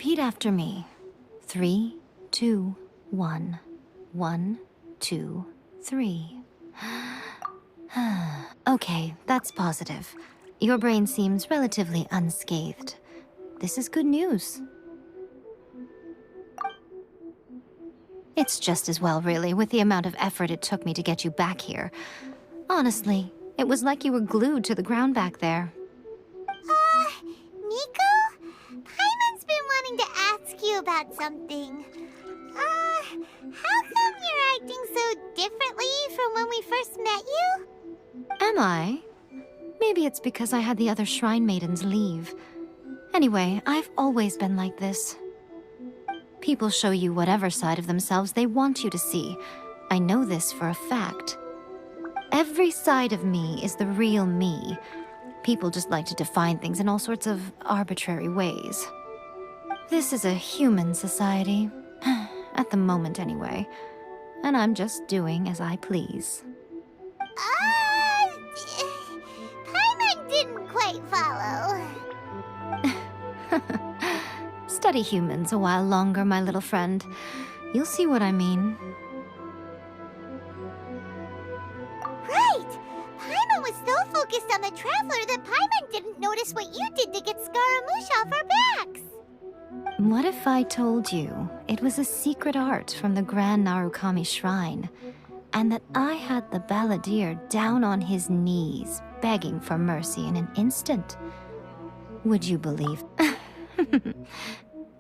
Repeat after me. 3, 2, 1. 1, 2, 3. Okay, that's positive. Your brain seems relatively unscathed. This is good news. It's just as well, really, with the amount of effort it took me to get you back here. Honestly, it was like you were glued to the ground back there. Nico? Paimon's been wanting to ask you about something. How come you're acting so differently from when we first met you? Am I? Maybe it's because I had the other Shrine Maidens leave. Anyway, I've always been like this. People show you whatever side of themselves they want you to see. I know this for a fact. Every side of me is the real me. People just like to define things in all sorts of arbitrary ways. This is a human society. At the moment, anyway. And I'm just doing as I please. Paimon didn't quite follow. Study humans a while longer, my little friend. You'll see what I mean. Right! Paimon was so focused on the Traveler that Paimon didn't notice what you did to get Scaramouche off our backs. What if I told you it was a secret art from the Grand Narukami Shrine, and that I had the balladeer down on his knees, begging for mercy in an instant? Would you believe?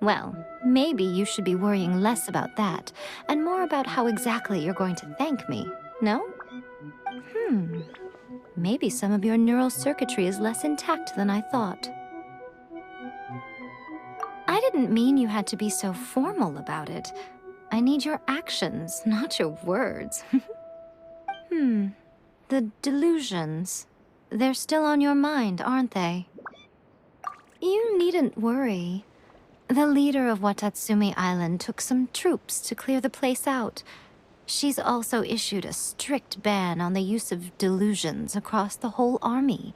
Well, maybe you should be worrying less about that, and more about how exactly you're going to thank me, no? Maybe some of your neural circuitry is less intact than I thought. I didn't mean you had to be so formal about it. I need your actions, not your words. The delusions. They're still on your mind, aren't they? You needn't worry. The leader of Watatsumi Island took some troops to clear the place out. She's also issued a strict ban on the use of delusions across the whole army.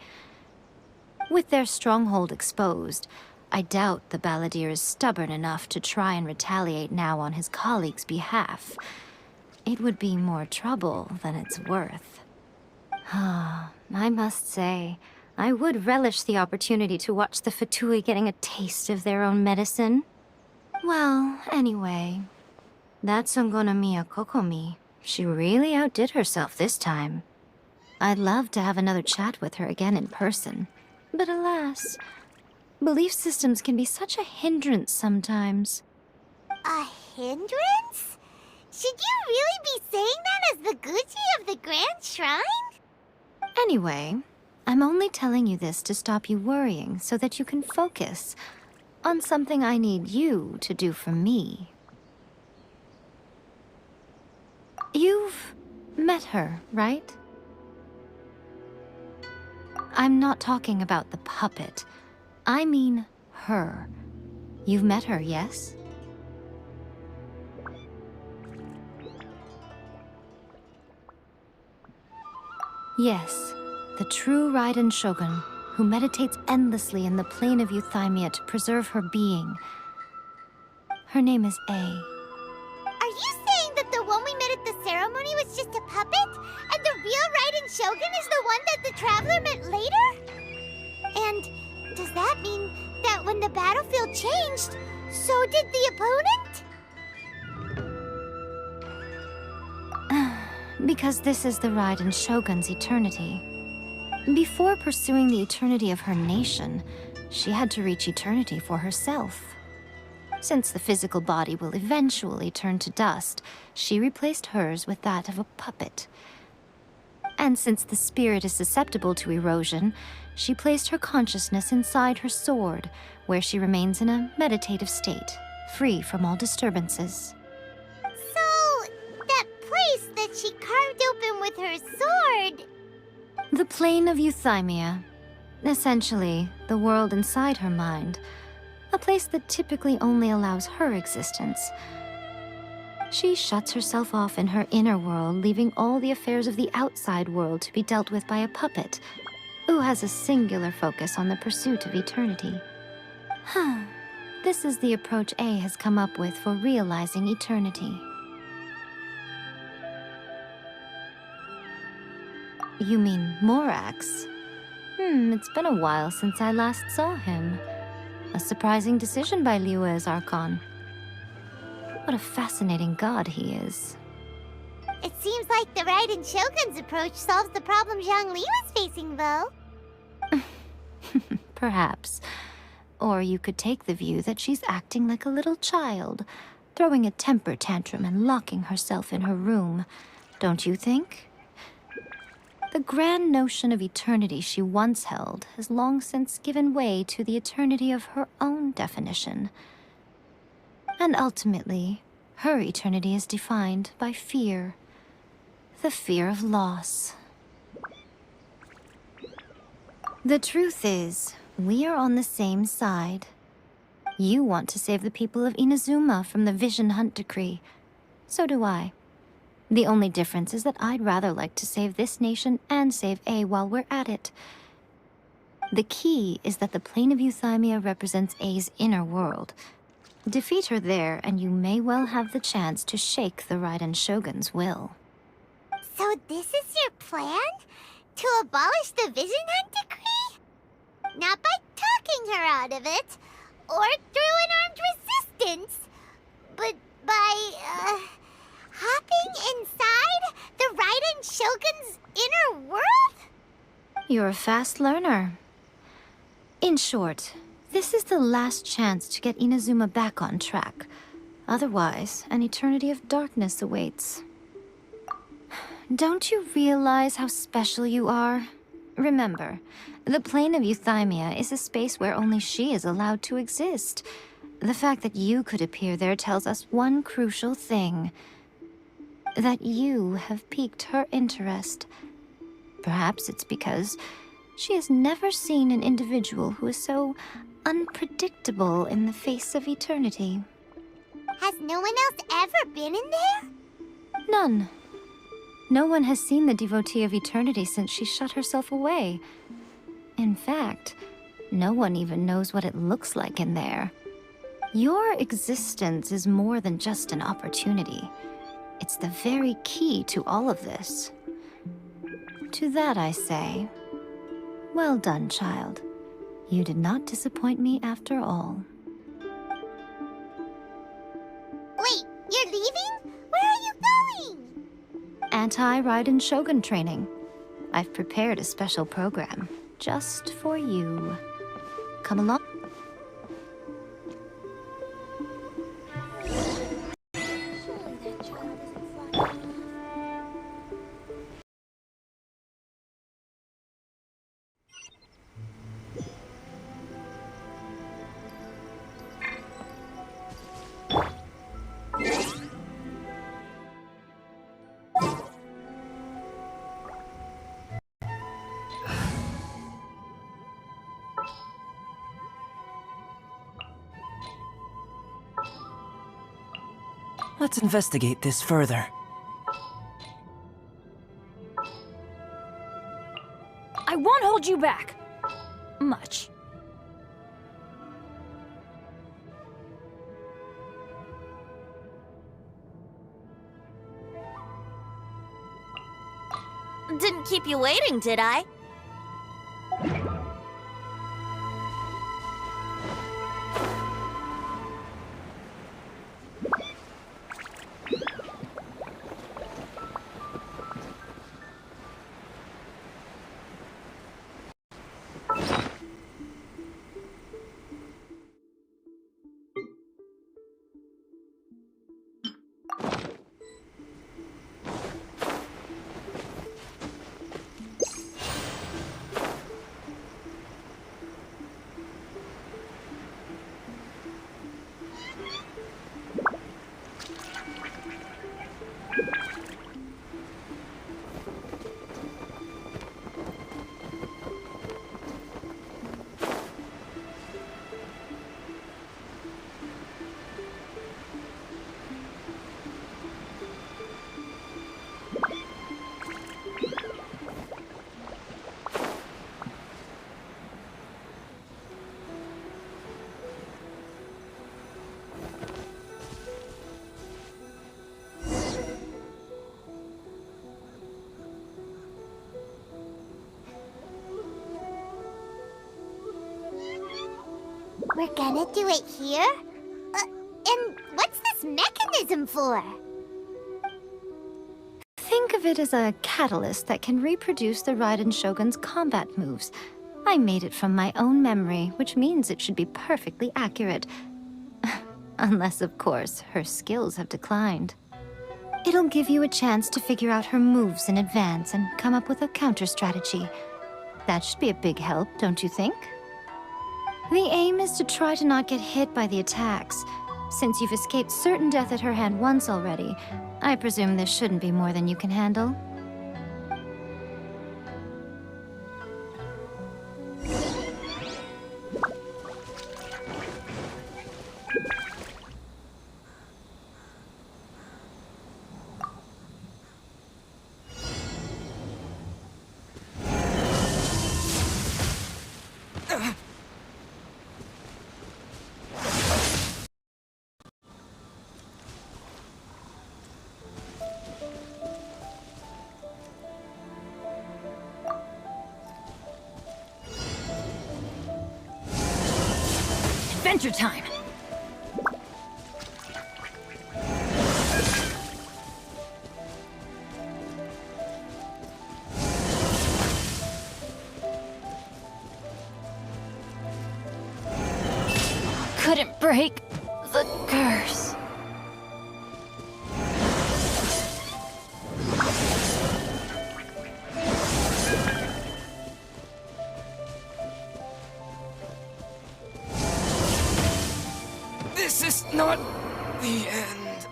With their stronghold exposed, I doubt the balladeer is stubborn enough to try and retaliate now on his colleagues' behalf. It would be more trouble than it's worth. I must say, I would relish the opportunity to watch the Fatui getting a taste of their own medicine. Well, anyway, that Sungonomiya Kokomi, she really outdid herself this time. I'd love to have another chat with her again in person, but alas, belief systems can be such a hindrance sometimes. A hindrance? Should you really be saying that as the Gucci of the Grand Shrine? Anyway, I'm only telling you this to stop you worrying so that you can focus on something I need you to do for me. You've met her, right? I'm not talking about the puppet. I mean her. You've met her, yes? Yes, the true Raiden Shogun, who meditates endlessly in the plane of Euthymia to preserve her being. Her name is A. Are you saying that the one we met at the ceremony was just a puppet? And the real Raiden Shogun is the one that the Traveler met later? And does that mean that when the battlefield changed, so did the opponent? Because this is the Raiden Shogun's eternity. Before pursuing the eternity of her nation, she had to reach eternity for herself. Since the physical body will eventually turn to dust, she replaced hers with that of a puppet. And since the spirit is susceptible to erosion, she placed her consciousness inside her sword, where she remains in a meditative state, free from all disturbances. So, that place that she carved open with her sword... The plane of Euthymia. Essentially, the world inside her mind. A place that typically only allows her existence. She shuts herself off in her inner world, leaving all the affairs of the outside world to be dealt with by a puppet, who has a singular focus on the pursuit of eternity. This is the approach A has come up with for realizing eternity. You mean Morax? It's been a while since I last saw him. A surprising decision by Liyue's Archon. What a fascinating god he is. It seems like the Raiden Shogun's approach solves the problem Zhongli was facing, though. Perhaps. Or you could take the view that she's acting like a little child, throwing a temper tantrum and locking herself in her room. Don't you think? The grand notion of eternity she once held has long since given way to the eternity of her own definition. And ultimately, her eternity is defined by fear. The fear of loss. The truth is, we are on the same side. You want to save the people of Inazuma from the Vision Hunt decree. So do I. The only difference is that I'd rather like to save this nation and save A while we're at it. The key is that the plane of Euthymia represents A's inner world. Defeat her there, and you may well have the chance to shake the Raiden Shogun's will. So this is your plan? To abolish the Vision Hunt decree? Not by talking her out of it, or through an armed resistance, but by, hopping inside the Raiden Shogun's inner world? You're a fast learner. In short, this is the last chance to get Inazuma back on track. Otherwise, an eternity of darkness awaits. Don't you realize how special you are? Remember, the plane of Euthymia is a space where only she is allowed to exist. The fact that you could appear there tells us one crucial thing. That you have piqued her interest. Perhaps it's because she has never seen an individual who is so unpredictable in the face of eternity. Has no one else ever been in there? None. No one has seen the devotee of eternity since she shut herself away. In fact, no one even knows what it looks like in there. Your existence is more than just an opportunity. It's the very key to all of this. To that I say, well done, child. You did not disappoint me after all. Wait, you're leaving? Where are you going? Anti-Raiden Shogun training. I've prepared a special program just for you. Come along. Let's investigate this further. I won't hold you back. Much. Didn't keep you waiting, did I? We're gonna do it here? And what's this mechanism for? Think of it as a catalyst that can reproduce the Raiden Shogun's combat moves. I made it from my own memory, which means it should be perfectly accurate. Unless, of course, her skills have declined. It'll give you a chance to figure out her moves in advance and come up with a counter-strategy. That should be a big help, don't you think? The aim is to try to not get hit by the attacks. Since you've escaped certain death at her hand once already, I presume this shouldn't be more than you can handle. Adventure time! Couldn't break the curse. This is not the end.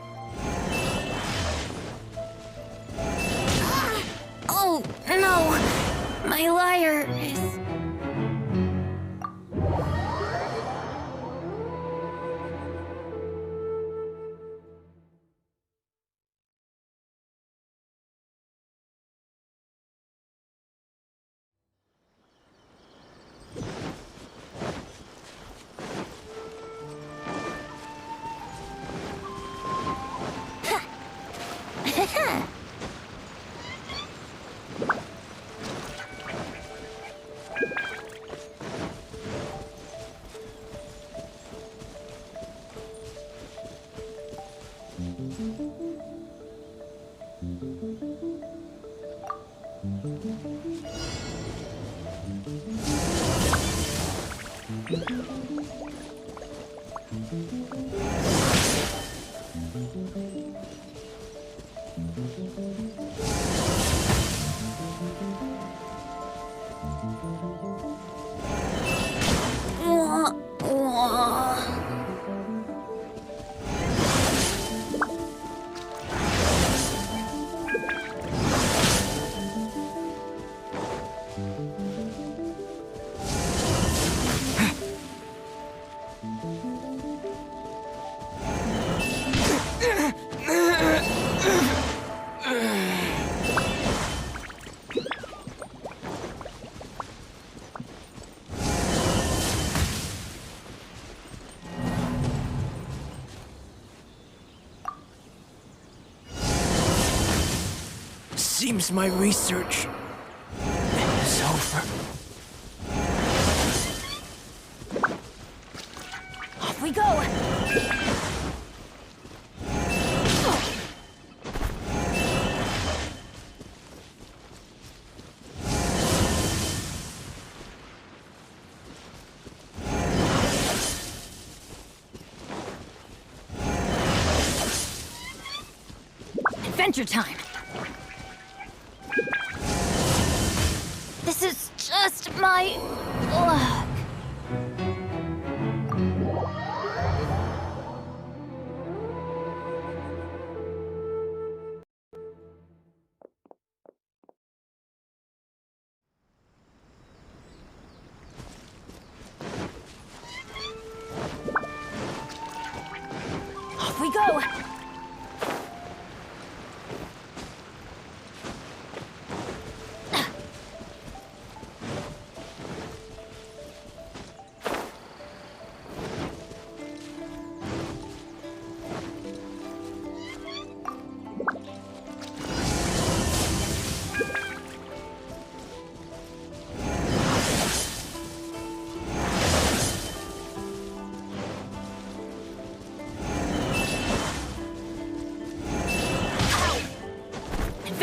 Oh, no! My lyre is... Seems my research is over. Off we go! Adventure time! This is just my luck. Off we go!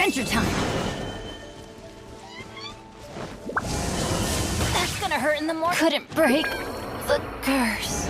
adventure time! That's gonna hurt in the morning. Couldn't break the curse.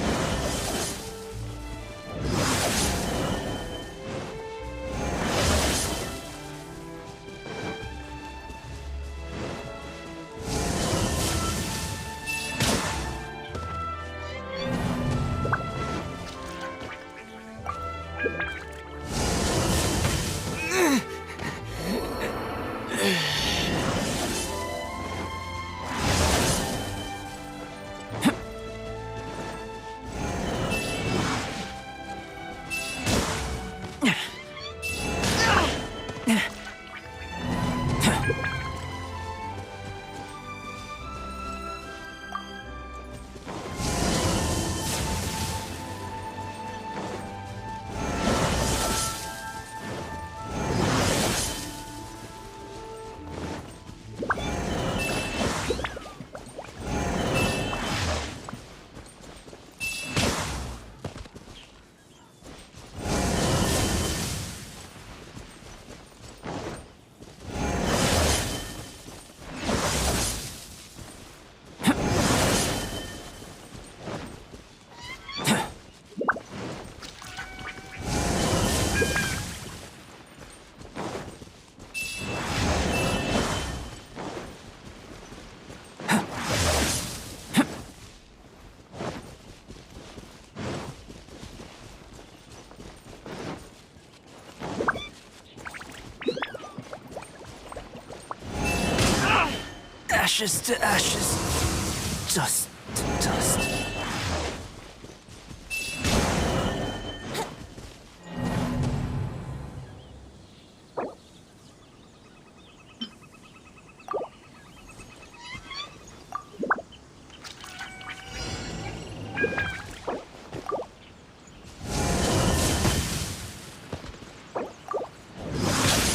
Ashes to ashes, dust to dust.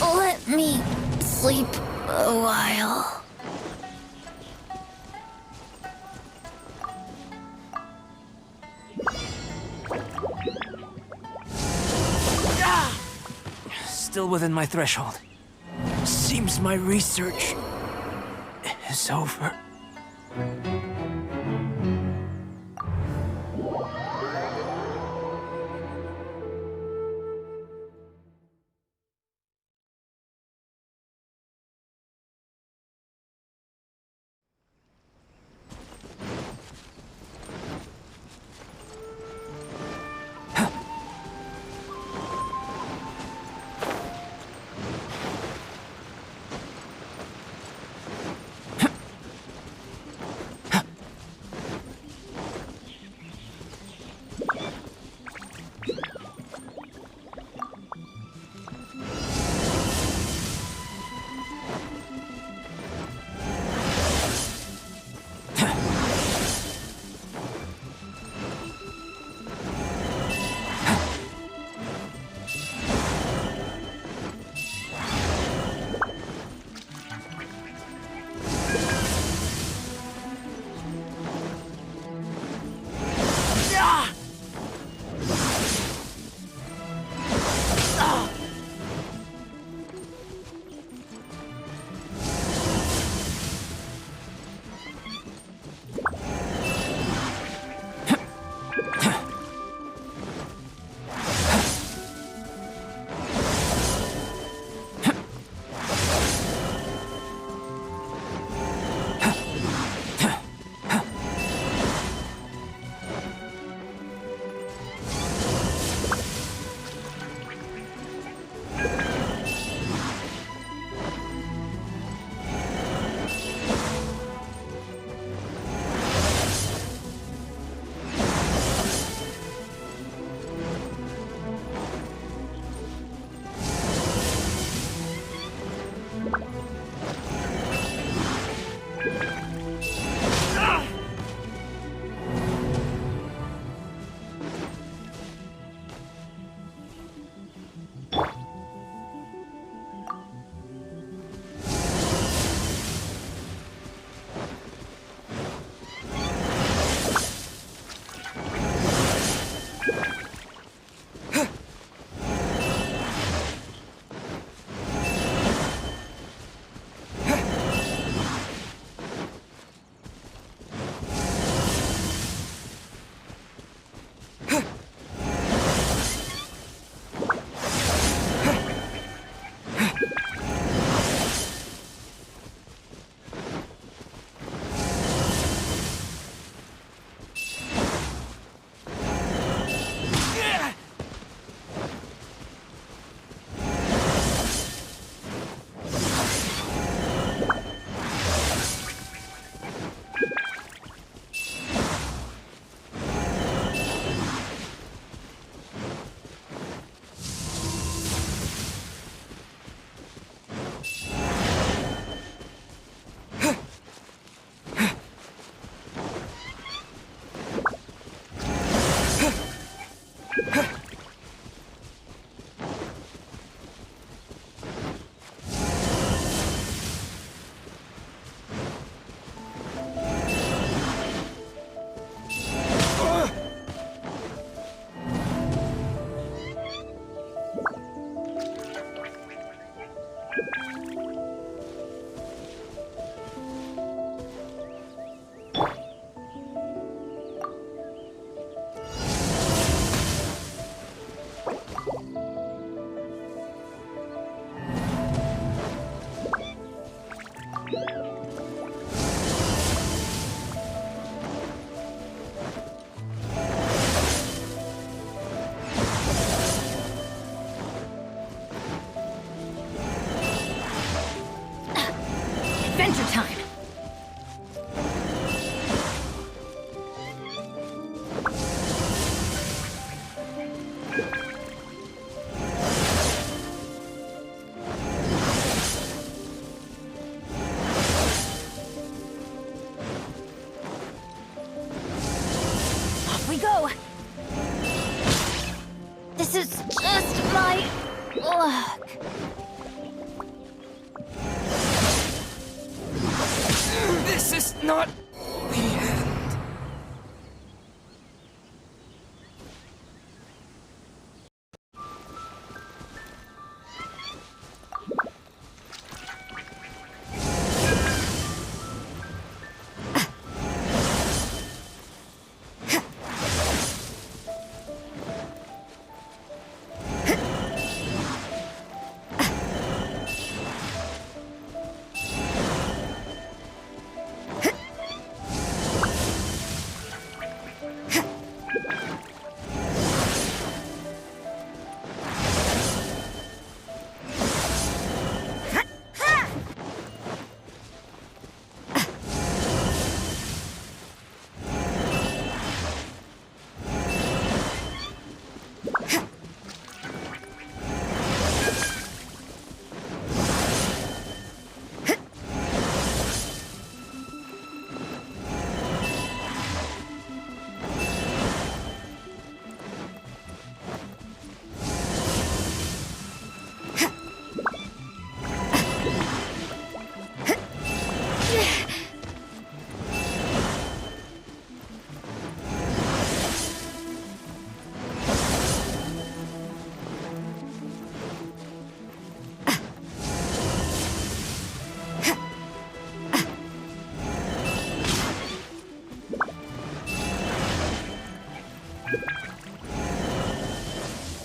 Let me sleep a while. Still within my threshold. Seems my research is over. Adventure time! Off we go! This is just my luck. This is not the end.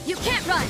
You can't run!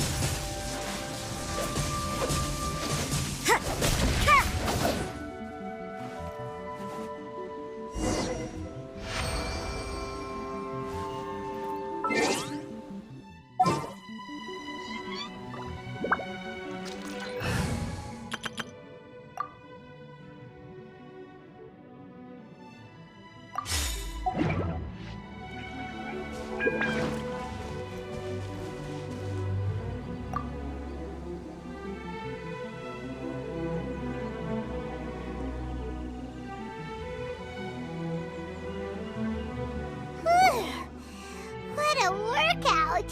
What a workout!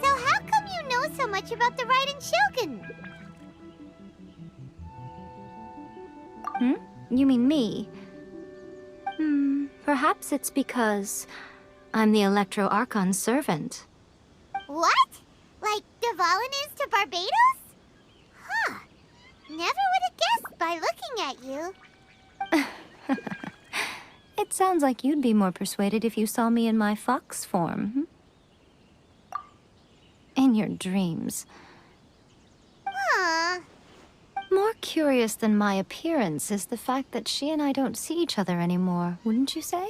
So how come you know so much about the Raiden Shogun? You mean me? Perhaps it's because I'm the Electro Archon's servant. What? Like Dvalin is to Barbados? Huh. Never would have guessed by looking at you. It sounds like you'd be more persuaded if you saw me in my fox form. In your dreams. Aw. More curious than my appearance is the fact that she and I don't see each other anymore, wouldn't you say?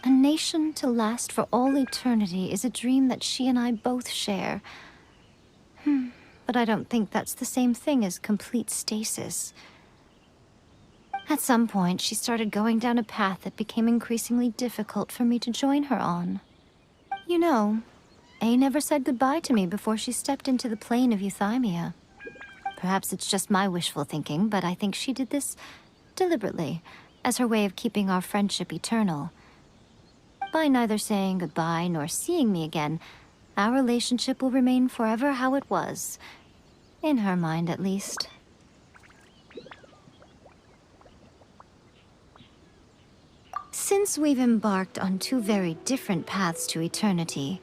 A nation to last for all eternity is a dream that she and I both share. But I don't think that's the same thing as complete stasis. At some point, she started going down a path that became increasingly difficult for me to join her on. You know, A never said goodbye to me before she stepped into the plane of Euthymia. Perhaps it's just my wishful thinking, but I think she did this deliberately, as her way of keeping our friendship eternal. By neither saying goodbye nor seeing me again, our relationship will remain forever how it was. In her mind, at least. Since we've embarked on two very different paths to eternity,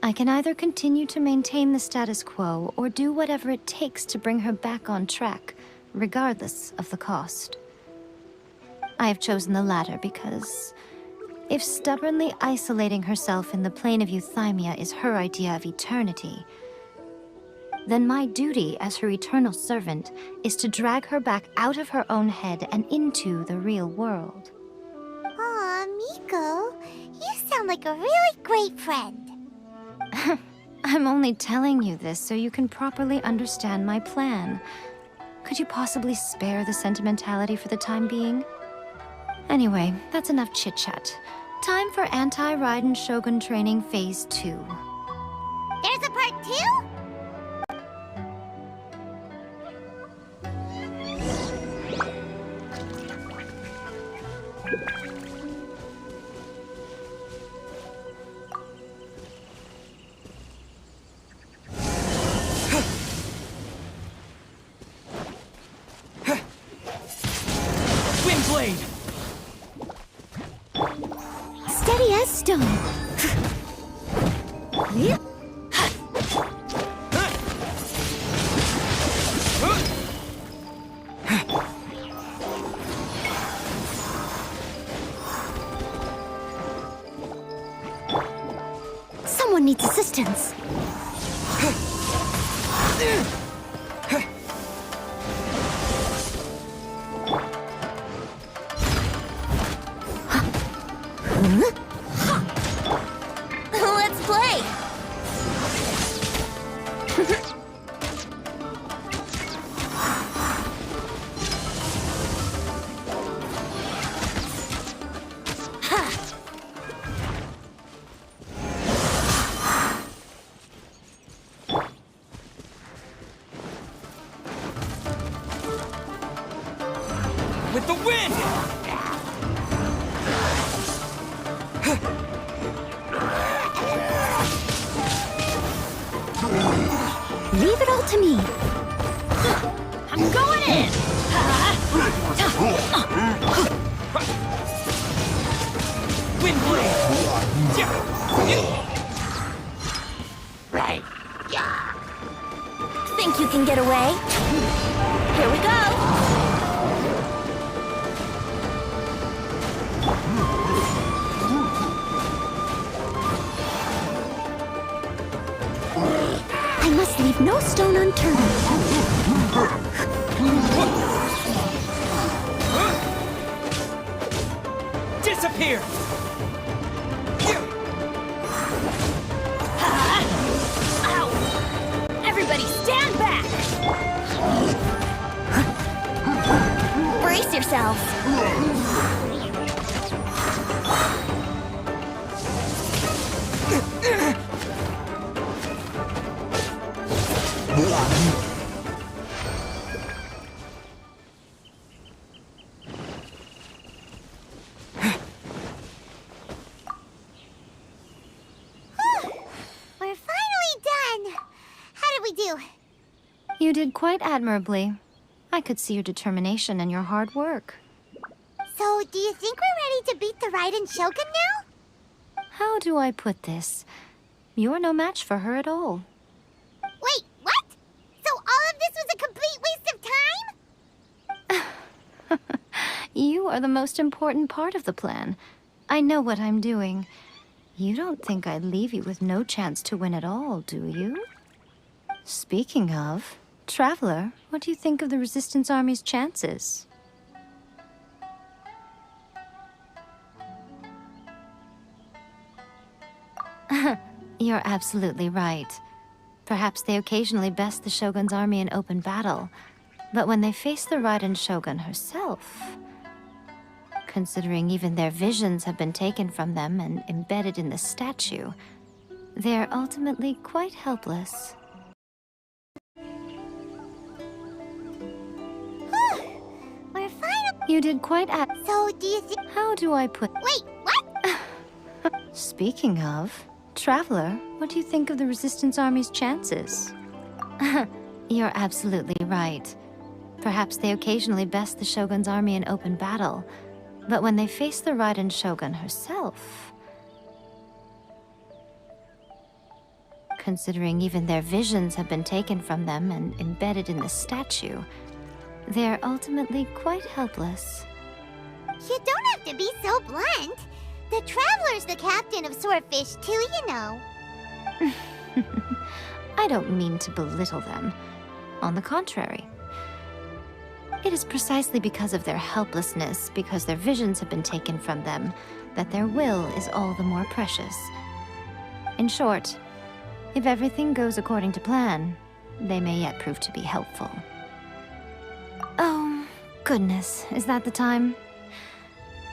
I can either continue to maintain the status quo or do whatever it takes to bring her back on track, regardless of the cost. I have chosen the latter because if stubbornly isolating herself in the plane of Euthymia is her idea of eternity, then my duty as her eternal servant is to drag her back out of her own head and into the real world. Aw, Miko, you sound like a really great friend. I'm only telling you this so you can properly understand my plan. Could you possibly spare the sentimentality for the time being? Anyway, that's enough chit-chat. Time for Anti-Raiden Shogun Training Phase 2. There's a part 2? Windblade! Steady as stone. Someone needs assistance. Let's play! With the wind! Leave it all to me. I'm going in! Windblade! Think you can get away? Here we go! I must leave no stone unturned. Disappear! Ow! Everybody stand back! Brace yourselves! We're finally done. How did we do? You did quite admirably. I could see your determination and your hard work. So, do you think we're ready to beat the Raiden Shogun now? How do I put this? You're no match for her at all. Wait, what? So all of this was a complete waste of time? You are the most important part of the plan. I know what I'm doing. You don't think I'd leave you with no chance to win at all, do you? Speaking of, Traveler, what do you think of the Resistance Army's chances? You're absolutely right. Perhaps they occasionally best the Shogun's army in open battle, but when they face the Raiden Shogun herself, considering even their visions have been taken from them and embedded in the statue, they're ultimately quite helpless. We're finally... You did quite So, do you think... How do I put... Wait, what? Speaking of, Traveler, what do you think of the Resistance Army's chances? You're absolutely right. Perhaps they occasionally best the Shogun's army in open battle, but when they face the Raiden Shogun herself, considering even their visions have been taken from them and embedded in the statue, they're ultimately quite helpless. You don't have to be so blunt. The Traveler's the captain of Swordfish too, you know. I don't mean to belittle them. On the contrary. It is precisely because of their helplessness, because their visions have been taken from them, that their will is all the more precious. In short, If everything goes according to plan, they may yet prove to be helpful. Oh, goodness, is that the time?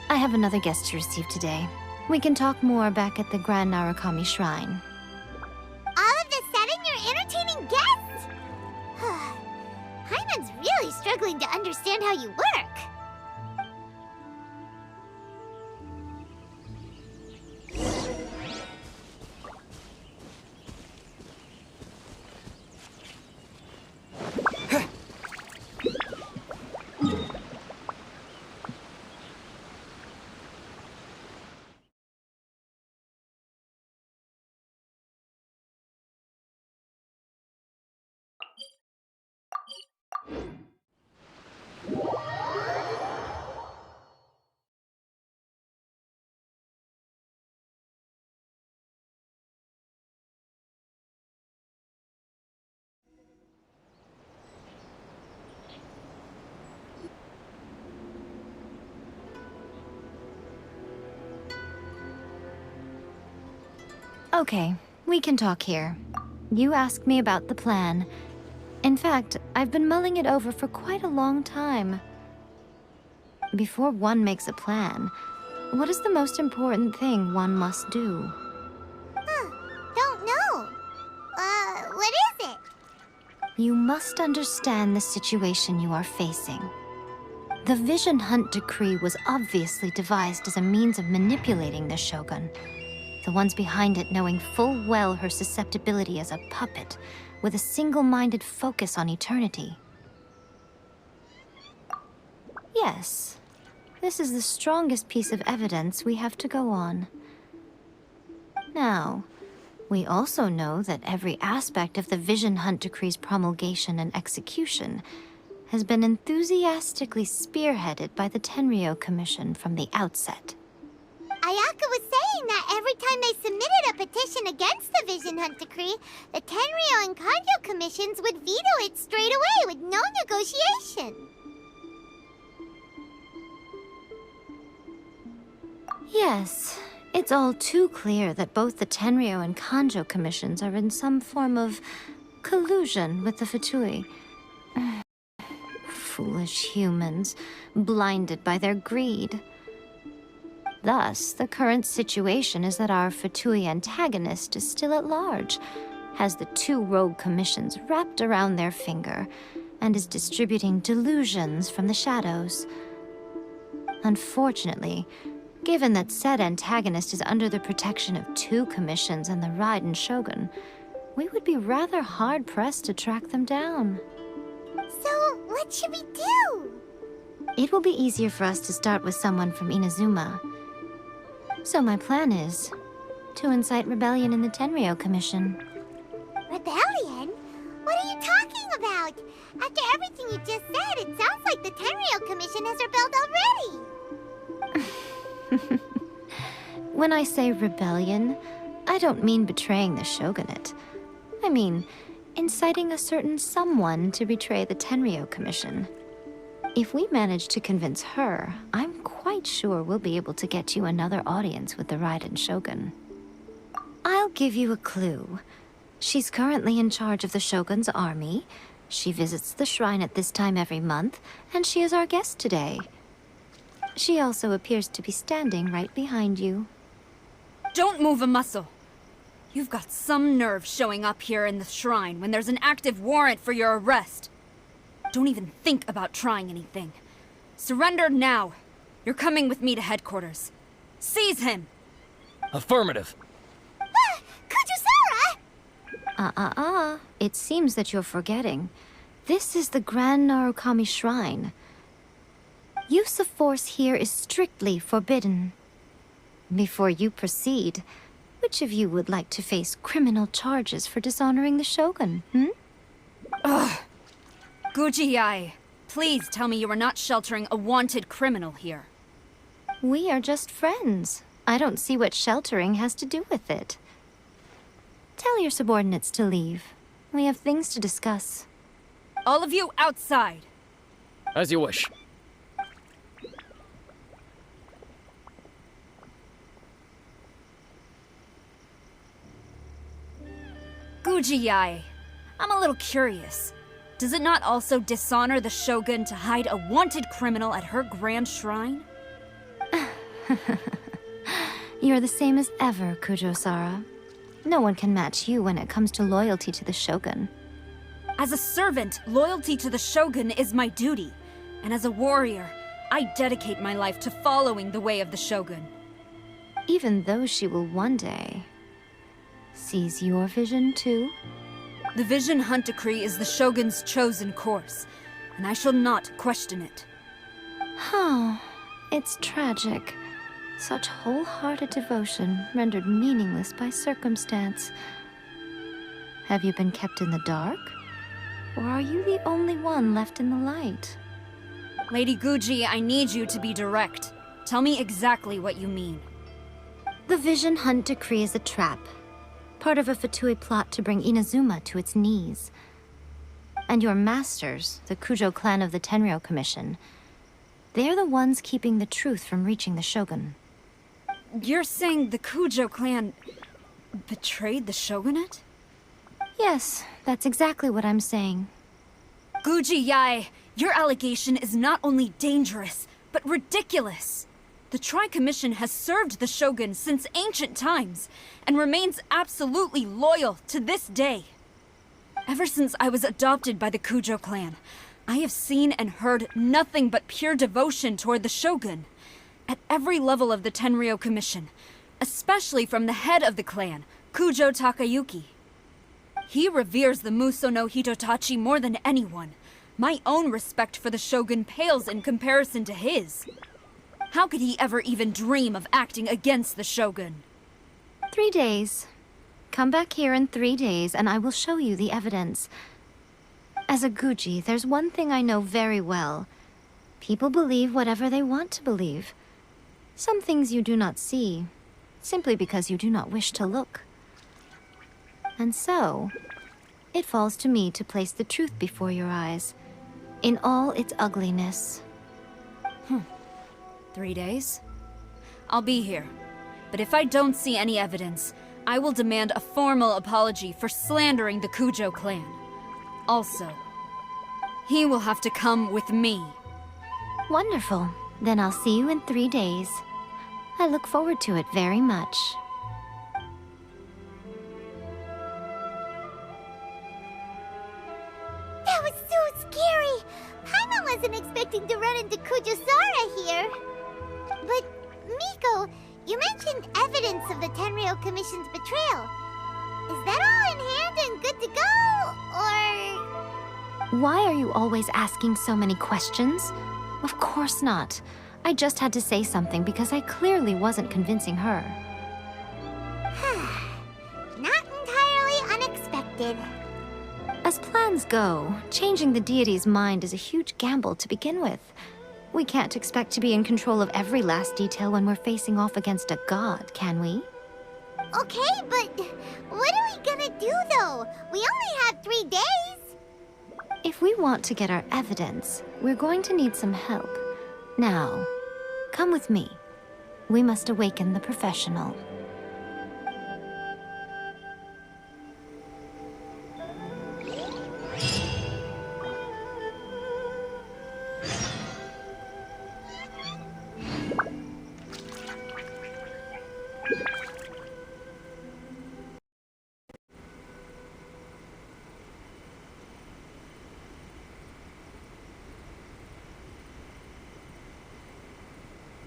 I have another guest to receive today. We can talk more back at the Grand Narukami Shrine. All of a sudden, you're entertaining guests? Hyman's really struggling to understand how you work. Okay, we can talk here. You asked me about the plan. In fact, I've been mulling it over for quite a long time. Before one makes a plan, what is the most important thing one must do? Don't know. What is it? You must understand the situation you are facing. The Vision Hunt Decree was obviously devised as a means of manipulating the Shogun. The ones behind it knowing full well her susceptibility as a puppet, with a single-minded focus on eternity. Yes, this is the strongest piece of evidence we have to go on. Now, we also know that every aspect of the Vision Hunt Decree's promulgation and execution has been enthusiastically spearheaded by the Tenryou Commission from the outset. Ayaka was saying that every time they submitted a petition against the Vision Hunt Decree, the Tenryou and Kanjo commissions would veto it straight away with no negotiation. Yes, it's all too clear that both the Tenryou and Kanjo commissions are in some form of collusion with the Fatui. Foolish humans, blinded by their greed. Thus, the current situation is that our Fatui antagonist is still at large, has the two rogue commissions wrapped around their finger, and is distributing delusions from the shadows. Unfortunately, given that said antagonist is under the protection of two commissions and the Raiden Shogun, we would be rather hard-pressed to track them down. So, what should we do? It will be easier for us to start with someone from Inazuma. So my plan is to incite rebellion in the Tenryou Commission. Rebellion? What are you talking about? After everything you just said, it sounds like the Tenryou Commission has rebelled already. When I say rebellion, I don't mean betraying the shogunate. I mean inciting a certain someone to betray the Tenryou Commission. If we manage to convince her, I'm quite sure we'll be able to get you another audience with the Raiden Shogun. I'll give you a clue. She's currently in charge of the Shogun's army. She visits the shrine at this time every month, and she is our guest today. She also appears to be standing right behind you. Don't move a muscle. You've got some nerve showing up here in the shrine when there's an active warrant for your arrest. Don't even think about trying anything. Surrender now. You're coming with me to headquarters. Seize him! Affirmative. Kujusara! It seems that you're forgetting. This is the Grand Narukami Shrine. Use of force here is strictly forbidden. Before you proceed, which of you would like to face criminal charges for dishonoring the Shogun, Ugh! Guji-ai, please tell me you are not sheltering a wanted criminal here. We are just friends. I don't see what sheltering has to do with it. Tell your subordinates to leave. We have things to discuss. All of you outside! As you wish. Guji-yae, I'm a little curious. Does it not also dishonor the shogun to hide a wanted criminal at her grand shrine? You're the same as ever, Kujo-Sara. No one can match you when it comes to loyalty to the shogun. As a servant, loyalty to the shogun is my duty. And as a warrior, I dedicate my life to following the way of the shogun. Even though she will one day seize your vision too? The Vision Hunt Decree is the shogun's chosen course, and I shall not question it. Huh. It's tragic. Such wholehearted devotion rendered meaningless by circumstance. Have you been kept in the dark? Or are you the only one left in the light? Lady Guji, I need you to be direct. Tell me exactly what you mean. The Vision Hunt Decree is a trap. Part of a Fatui plot to bring Inazuma to its knees. And your masters, the Kujo clan of the Tenryou Commission, they're the ones keeping the truth from reaching the shogun. You're saying the Kujo clan betrayed the shogunate? Yes, that's exactly what I'm saying. Guji-yae, your allegation is not only dangerous, but ridiculous. The Tri-Commission has served the shogun since ancient times, and remains absolutely loyal to this day. Ever since I was adopted by the Kujo clan, I have seen and heard nothing but pure devotion toward the shogun. At every level of the Tenryou Commission, especially from the head of the clan, Kujo Takayuki. He reveres the Muso no Hitotachi more than anyone. My own respect for the shogun pales in comparison to his. How could he ever even dream of acting against the shogun? 3 days. Come back here in 3 days and I will show you the evidence. As a Guji, there's one thing I know very well. People believe whatever they want to believe. Some things you do not see, simply because you do not wish to look. And so, it falls to me to place the truth before your eyes, in all its ugliness. 3 days? I'll be here. But if I don't see any evidence, I will demand a formal apology for slandering the Kujo clan. Also, he will have to come with me. Wonderful. Then I'll see you in 3 days. I look forward to it very much. That was so scary! Paimon wasn't expecting to run into Kujo-Sara here. But, Miko, you mentioned evidence of the Tenryou Commission's betrayal. Is that all in hand and good to go, or...? Why are you always asking so many questions? Of course not. I just had to say something because I clearly wasn't convincing her. Not entirely unexpected. As plans go, changing the deity's mind is a huge gamble to begin with. We can't expect to be in control of every last detail when we're facing off against a god, can we? Okay, but what are we gonna do, though? We only have 3 days. If we want to get our evidence, we're going to need some help. Now, come with me. We must awaken the professional.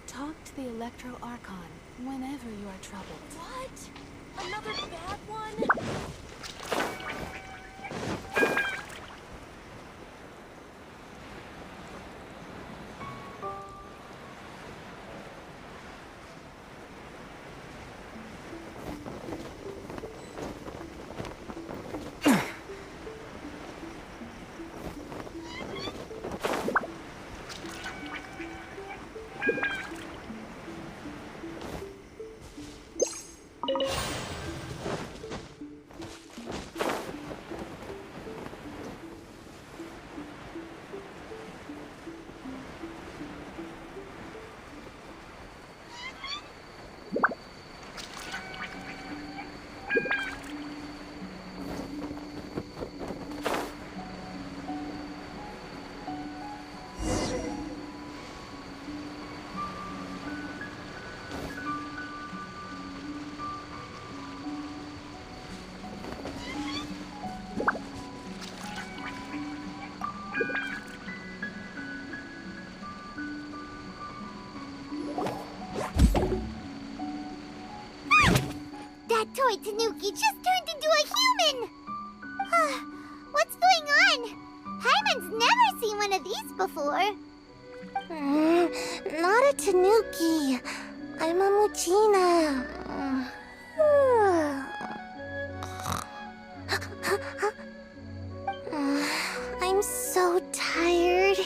Talk to the Electro Archon whenever you are troubled. What? Another bad one? That toy Tanuki just turned into a human! What's going on? Paimon's never seen one of these before. Not a Tanuki. I'm a Muchina. I'm so tired.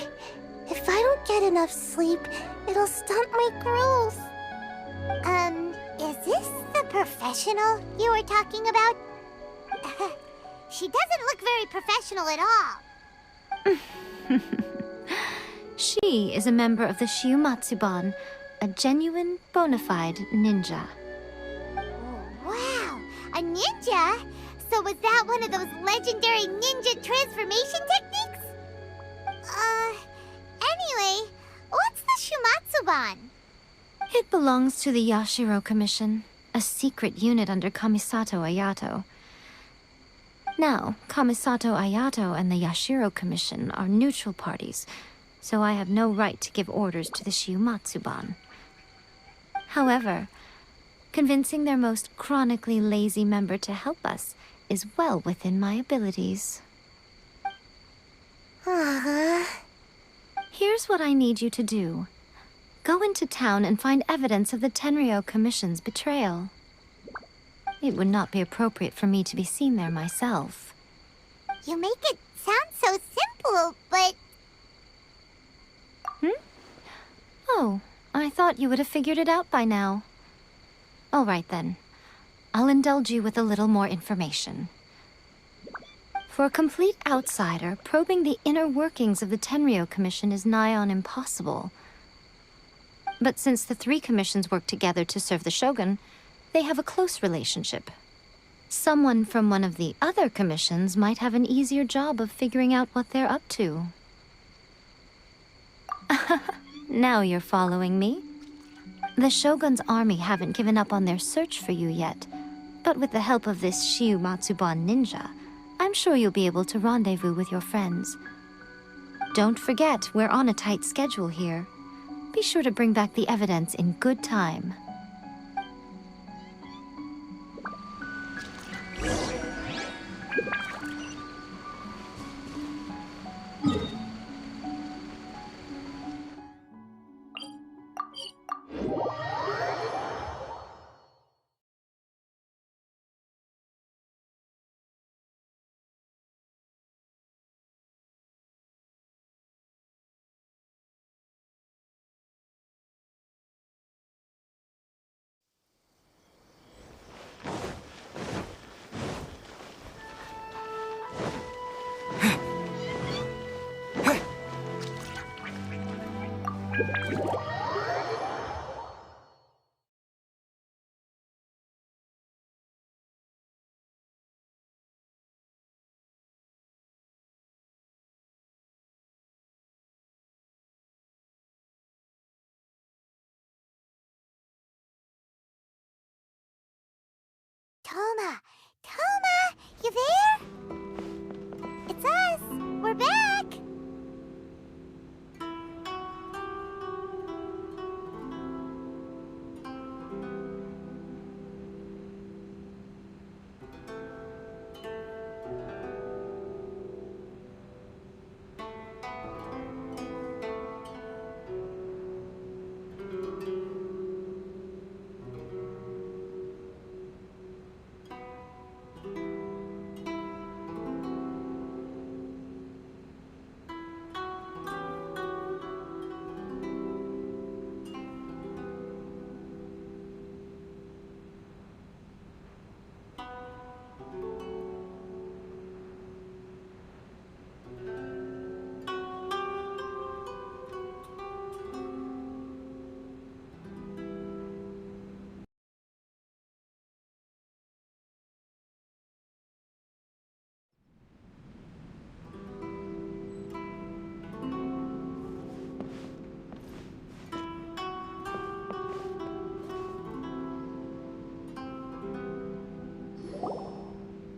If I don't get enough sleep, it'll stunt my growth. Is this the professional you were talking about? She doesn't look very professional at all. She is a member of the Shiumatsuban, a genuine, bona fide ninja. Oh, wow, a ninja? So was that one of those legendary ninja transformation techniques? Anyway, what's the Shumatsuban? It belongs to the Yashiro Commission, a secret unit under Kamisato Ayato. Now, Kamisato Ayato and the Yashiro Commission are neutral parties, so I have no right to give orders to the Shiumatsuban. However, convincing their most chronically lazy member to help us is well within my abilities. Here's what I need you to do. Go into town and find evidence of the Tenryo Commission's betrayal. It would not be appropriate for me to be seen there myself. You make it sound so simple, but... Oh, I thought you would have figured it out by now. All right then. I'll indulge you with a little more information. For a complete outsider, probing the inner workings of the Tenryo Commission is nigh on impossible. But since the three commissions work together to serve the Shogun, they have a close relationship. Someone from one of the other commissions might have an easier job of figuring out what they're up to. Now you're following me. The Shogun's army haven't given up on their search for you yet, but with the help of this Shiumatsuban ninja, I'm sure you'll be able to rendezvous with your friends. Don't forget, we're on a tight schedule here. Be sure to bring back the evidence in good time. Toma, you there? It's us. We're back.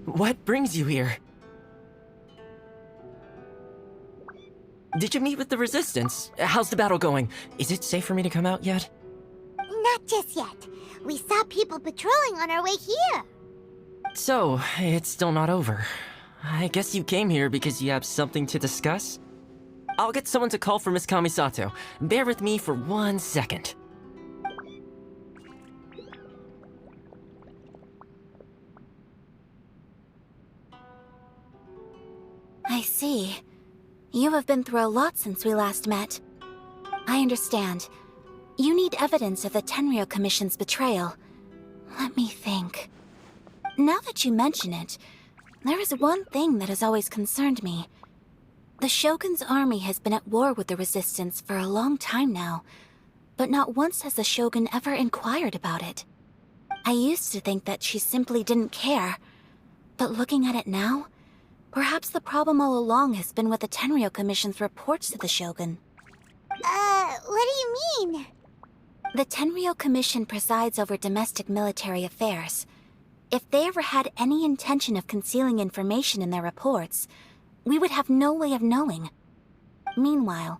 What brings you here? Did you meet with the Resistance? How's the battle going? Is it safe for me to come out yet? Not just yet. We saw people patrolling on our way here. So, it's still not over. I guess you came here because you have something to discuss? I'll get someone to call for Miss Kamisato. Bear with me for 1 second. I see. You have been through a lot since we last met. I understand. You need evidence of the Tenryou Commission's betrayal. Let me think. Now that you mention it, there is one thing that has always concerned me. The Shogun's army has been at war with the Resistance for a long time now, but not once has the Shogun ever inquired about it. I used to think that she simply didn't care, but looking at it now, perhaps the problem all along has been with the Tenryou Commission's reports to the Shogun. What do you mean? The Tenryou Commission presides over domestic military affairs. If they ever had any intention of concealing information in their reports, we would have no way of knowing. Meanwhile,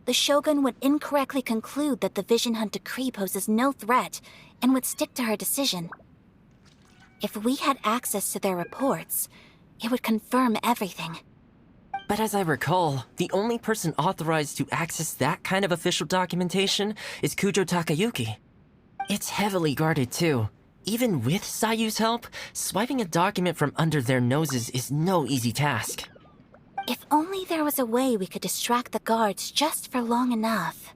the Shogun would incorrectly conclude that the Vision Hunt decree poses no threat and would stick to her decision. If we had access to their reports, it would confirm everything. But as I recall, the only person authorized to access that kind of official documentation is Kujo Takayuki. It's heavily guarded too. Even with Sayu's help, swiping a document from under their noses is no easy task. If only there was a way we could distract the guards just for long enough.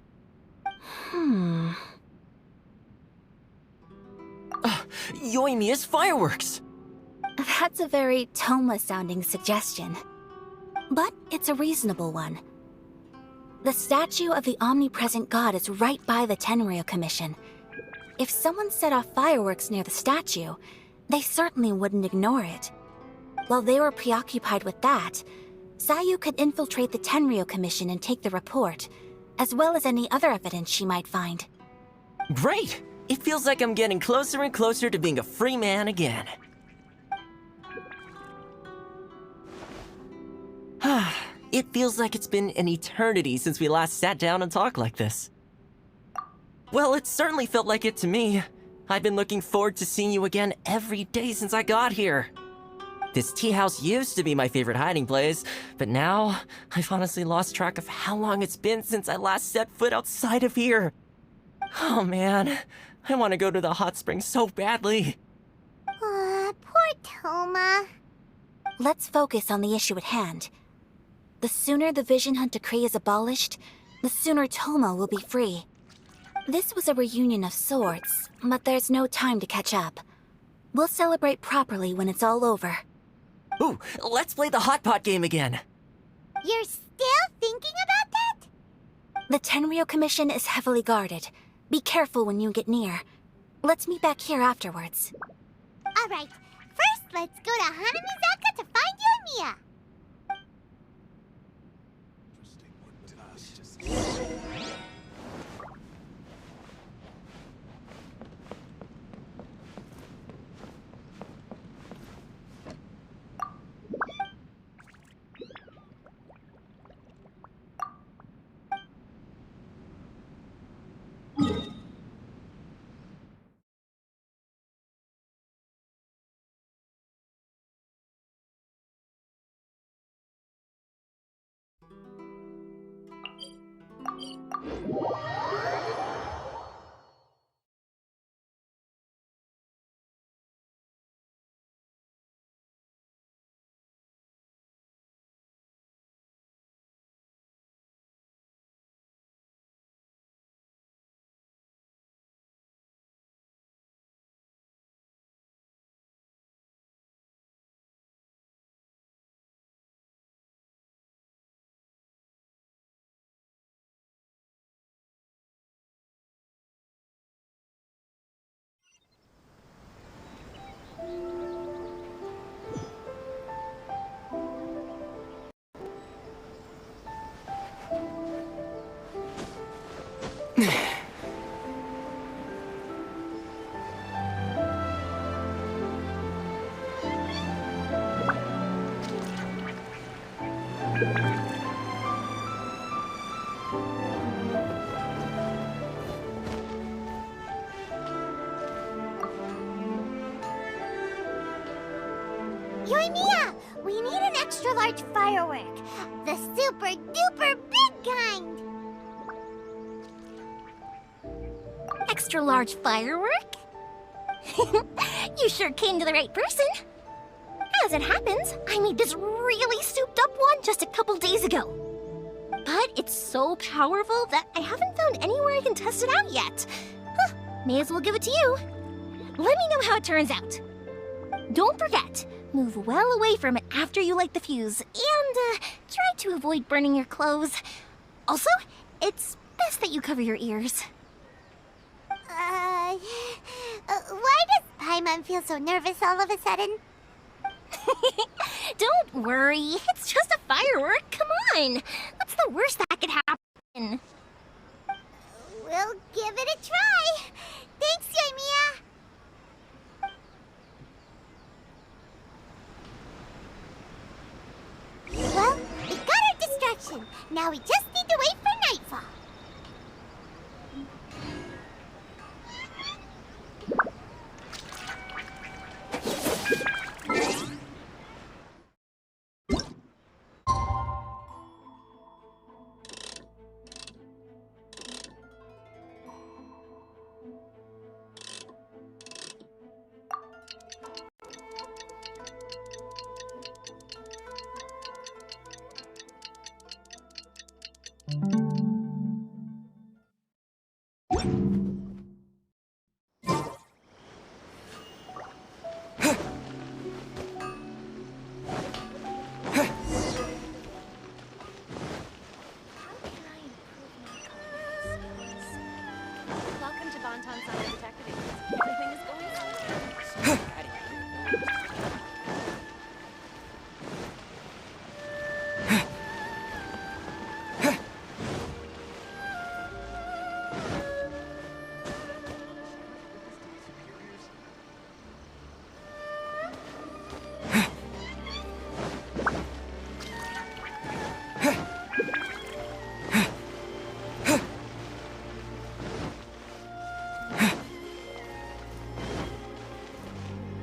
Yoimiya's fireworks! That's a very Toma-sounding suggestion. But it's a reasonable one. The statue of the omnipresent god is right by the Tenryou Commission. If someone set off fireworks near the statue, they certainly wouldn't ignore it. While they were preoccupied with that, Sayu could infiltrate the Tenryou Commission and take the report, as well as any other evidence she might find. Great! It feels like I'm getting closer and closer to being a free man again. It feels like it's been an eternity since we last sat down and talked like this. Well, it certainly felt like it to me. I've been looking forward to seeing you again every day since I got here. This tea house used to be my favorite hiding place, but now I've honestly lost track of how long it's been since I last set foot outside of here. Oh man, I want to go to the hot springs so badly. Poor Toma. Let's focus on the issue at hand. The sooner the Vision Hunt decree is abolished, the sooner Toma will be free. This was a reunion of sorts, but there's no time to catch up. We'll celebrate properly when it's all over. Ooh, let's play the hot pot game again. You're still thinking about that? The Tenryou Commission is heavily guarded. Be careful when you get near. Let's meet back here afterwards. Alright, first let's go to Hanamizaka to find Yoimiya. Yoimiya, we need an extra large firework. The super duper big kind. Extra large firework? You sure came to the right person. As it happens, I made this really souped up one just a couple days ago. But it's so powerful that I haven't found anywhere I can test it out yet. Huh, may as well give it to you. Let me know how it turns out. Don't forget, move well away from it after you light the fuse, and try to avoid burning your clothes. Also, it's best that you cover your ears. Why does Paimon feel so nervous all of a sudden? Don't worry, it's just a firework, come on! What's the worst that could happen? We'll give it a try. Thanks, Yoimiya. Well, we got our distraction. Now we just need to wait for nightfall. Welcome to Bonton Science Detective Agency. Everything is going well.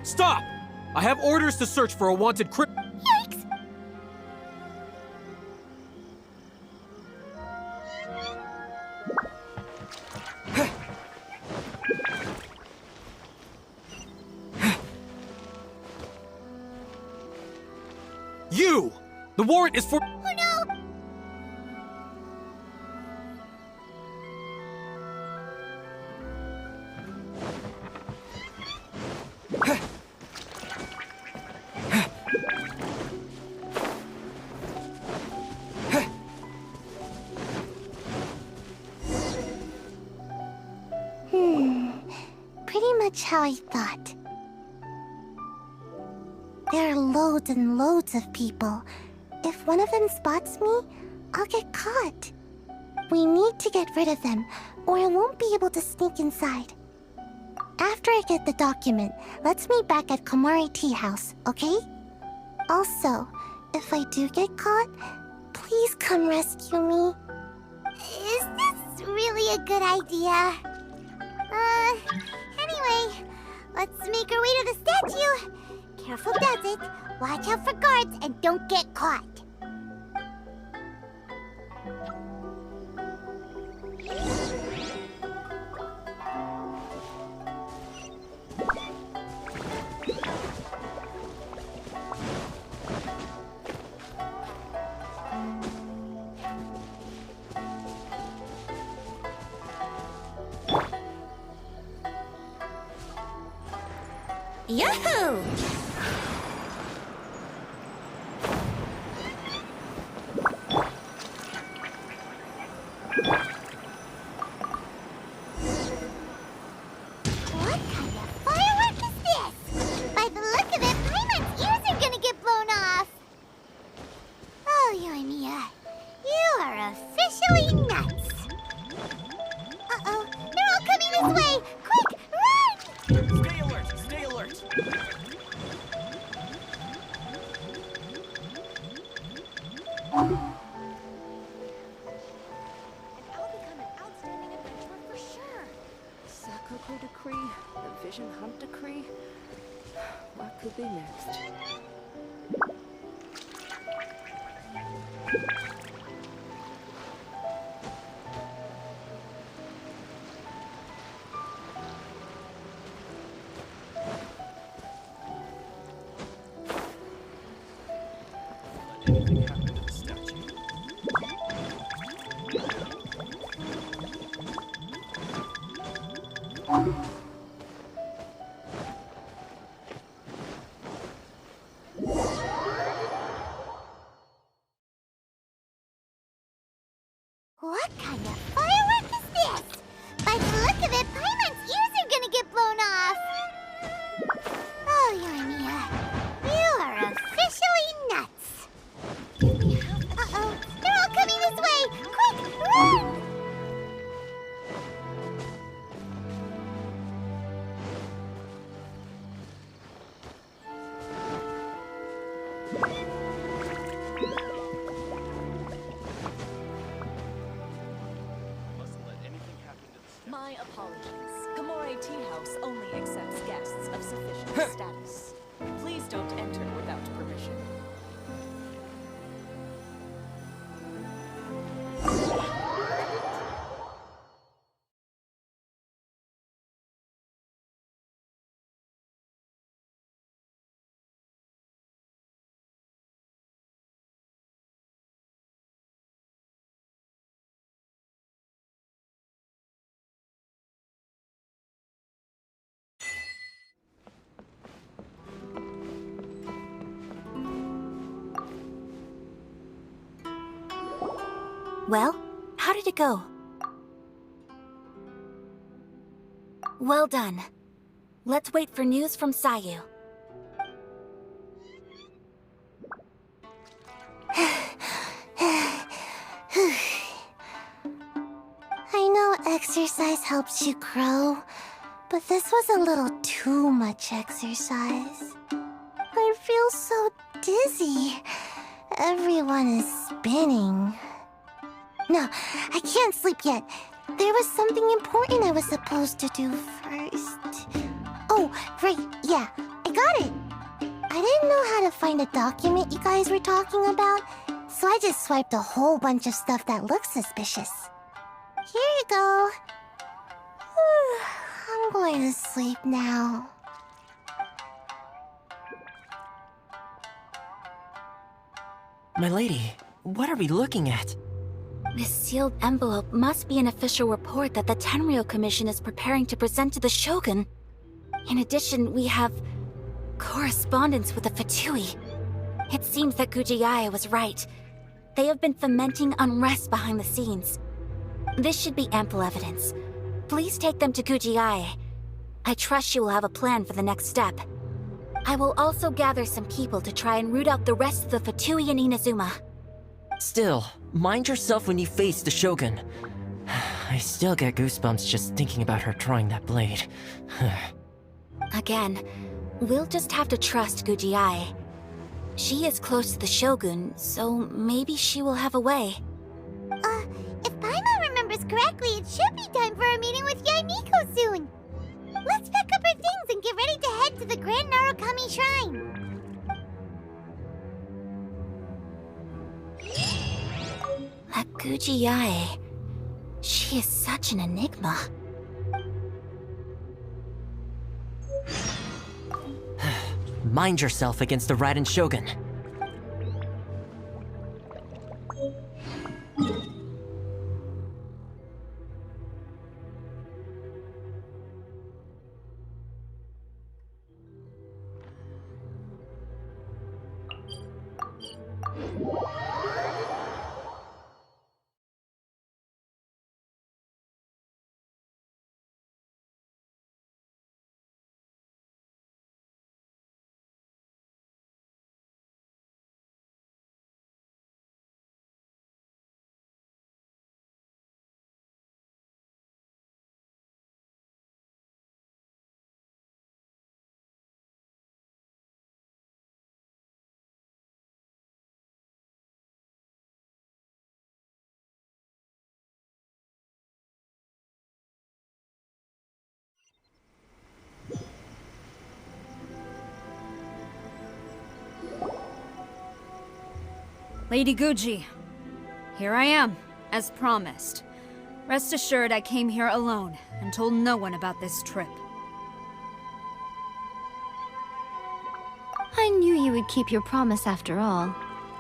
Stop! I have orders to search for a wanted Yikes! You! The warrant is for— Oh no! Pretty much how I thought. There are loads and loads of people. If one of them spots me, I'll get caught. We need to get rid of them, or I won't be able to sneak inside. After I get the document, let's meet back at Komari Tea House, okay? Also, if I do get caught, please come rescue me. Is this really a good idea? Anyway, let's make our way to the statue. Careful does it. Watch out for guards and don't get caught. Yahoo! What kind of firework is this? By the look of it, Paimon's ears are gonna get blown off. Oh, Yoimiya, you are officially nuts. Uh-oh, they're all coming this way. Quick, run! Stay alert! Stay alert! And I'll become an outstanding adventurer for sure. Sakoku Decree, the Vision Hunt Decree. What could be next? What kind of firework is this? By the look of it, Paimon's ears are gonna get blown off. Oh, Yarmia, you are officially nuts. Uh-oh, they're all coming this way! Quick, run! My apologies. Gamore Tea House only accepts guests of sufficient status. Please don't enter without permission. Well, how did it go? Well done. Let's wait for news from Sayu. I know exercise helps you grow, but this was a little too much exercise. I feel so dizzy. Everyone is spinning. No, I can't sleep yet. There was something important I was supposed to do first. Oh, right, yeah, I got it. I didn't know how to find a document you guys were talking about, so I just swiped a whole bunch of stuff that looks suspicious. Here you go. I'm going to sleep now. My lady, what are we looking at? This sealed envelope must be an official report that the Tenryou Commission is preparing to present to the Shogun. In addition, we have correspondence with the Fatui. It seems that Gujiae was right. They have been fomenting unrest behind the scenes. This should be ample evidence. Please take them to Gujiae. I trust she will have a plan for the next step. I will also gather some people to try and root out the rest of the Fatui in Inazuma. Still, mind yourself when you face the Shogun. I still get goosebumps just thinking about her drawing that blade. Again, we'll just have to trust Gujiae. She is close to the Shogun, so maybe she will have a way. If Paimon remembers correctly, it should be time for a meeting with Yaimiko soon. Let's pack up our things and get ready to head to the Grand Narukami Shrine. That Gujiae, she is such an enigma. Mind yourself against the Raiden Shogun. Lady Guji, here I am, as promised. Rest assured I came here alone and told no one about this trip. I knew you would keep your promise after all.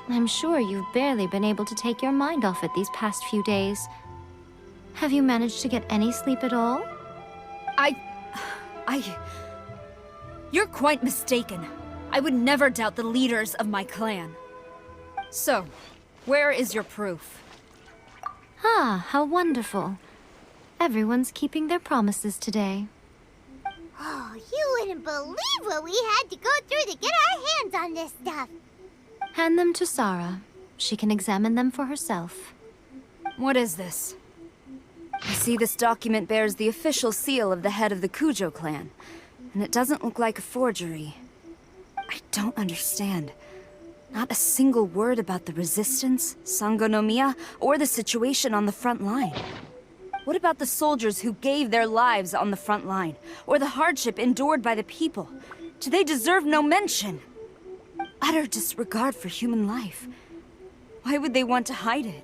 I'm sure you've barely been able to take your mind off it these past few days. Have you managed to get any sleep at all? You're quite mistaken. I would never doubt the leaders of my clan. So, where is your proof? Ah, how wonderful. Everyone's keeping their promises today. Oh, you wouldn't believe what we had to go through to get our hands on this stuff. Hand them to Sarah. She can examine them for herself. What is this? I see this document bears the official seal of the head of the Kujo clan, and it doesn't look like a forgery. I don't understand. Not a single word about the resistance, Sangonomiya, or the situation on the front line. What about the soldiers who gave their lives on the front line, or the hardship endured by the people? Do they deserve no mention? Utter disregard for human life. Why would they want to hide it?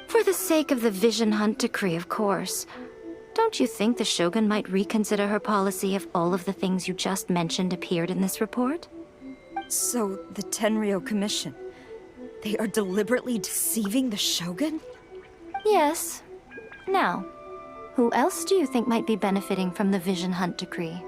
For the sake of the Vision Hunt decree, of course. Don't you think the Shogun might reconsider her policy if all of the things you just mentioned appeared in this report? So, the Tenryou Commission, they are deliberately deceiving the Shogun? Yes. Now, who else do you think might be benefiting from the Vision Hunt decree?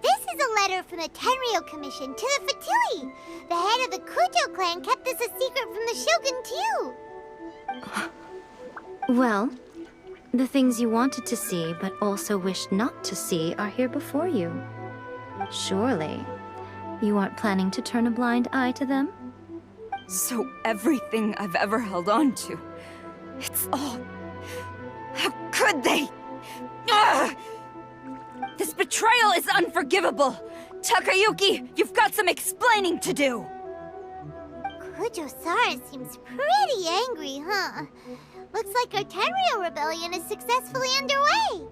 This is a letter from the Tenryou Commission to the Fatui. The head of the Kujo clan kept this a secret from the Shogun, too. Well, the things you wanted to see but also wished not to see are here before you. Surely, you aren't planning to turn a blind eye to them? So everything I've ever held on to, it's all... How could they? Ugh! This betrayal is unforgivable! Takayuki, you've got some explaining to do! Kujo-Sara seems pretty angry, huh? Looks like our Tenryou rebellion is successfully underway.